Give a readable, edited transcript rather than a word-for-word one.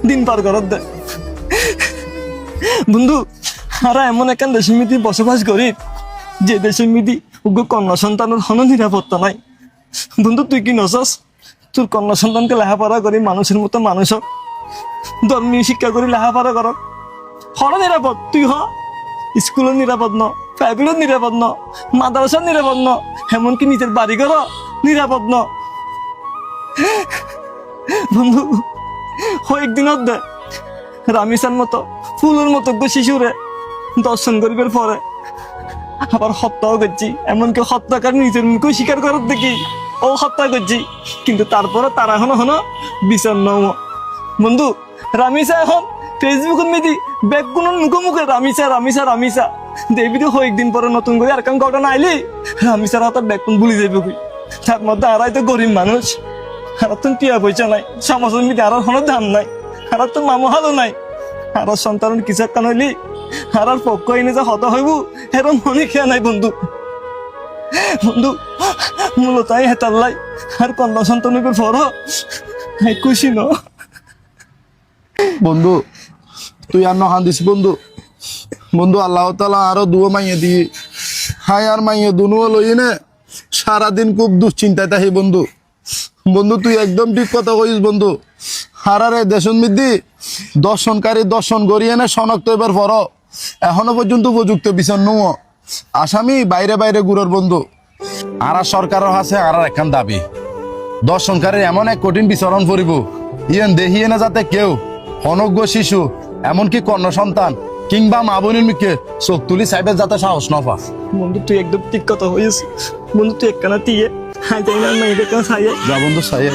দিন পার করার দে বন্ধু। আর এমন একখান দেশের মিতি বসবাস করি যে দেশের মিতি কন্যা সন্তানের হন নিরাপত্তা নাই। বন্ধু তুই কি নছস তোর কন্যা সন্তানকে লেখাপড়া করি মানুষের মতো মানুষ হোক, ধর্মীয় শিক্ষা করি লেখাপড়া কর, হর নিরাপদ তুই হ। স্কুলের নিরাপদ ন, প্রাইভেটের নিরাপদ ন, মাদ্রাসার নিরাপদ ন, এমনকি নিজের বাড়ি ঘর নিরাপদ ন। বন্ধু কয়েকদিন দে রামিসার মতো ফুলের মতো শিশুরে দর্শন করিবার পরে আবার হত্যাও করছি, এমনকি হত্যাকার নিজের মুখে স্বীকার করার দেখি ও হত্যা করছি, কিন্তু তারপরে তারা এখনো বিচার নম। বন্ধু রামিসা এখন ফেসবুকের মেদি ব্যাগগুলোর মুখে রামিসা রামিসা রামিসা দেখবি তো কয়েকদিন পরে নতুন করে আর কাম ঘটনা আইলি রামিসার হাতে ব্যাগগুলো ভুলে যাবে কই। তার মধ্যে আরাই তো গরিব মানুষ, আর তো টিয়া পয়সা নাই, সমাজের মেদি আর কোনো দাম নাই, আর তো মামু হালো নাই, আর সন্তানের কিছু একটা নইলি আর পক্ষ এনে যে হত হইব এরম মনে খেয়া নাই। বন্ধু বন্ধু মূলত হেতাল্লাই আর কন্যা সন্তানকে ফর খুশি ন। বন্ধু তুই আর নহান দিস বন্ধু। বন্ধু আল্লাহ তালা আরো দুও মাইয়ে দিয়ে হাই আর মাইয়ে দুনুও লই নে সারাদিন খুব দুশ্চিন্তায় থাকি বন্ধু। বন্ধু তুই একদম ঠিক কথা কইস বন্ধু। হারারে দেশন মিদি দর্শন করিয়ে নে শনাক্ত এবার পর এখনো পর্যন্ত উপযুক্ত বিচার নয়। আসামি বাইরে বাইরে ঘুরার বন্ধু। আর সরকারের কাছে আর একখান দাবি দর্শনকারীর এমন এক কঠিন বিচরণ করিব ইয়েন দেখিয়ে না যাতে কেউ অনজ্ঞ শিশু এমনকি কন্যা সন্তান কিংবা মা বোনের মুখে চোখ তুলি সাইবের যাতে সাহস না পা। বন্ধু তুই একদম ঠিক কথা হয়েছে বন্ধু। তুই একখানা দিয়ে হাই যাই না মেয়েদের কেন ছাইয়ে যা বন্ধু সাইয়ে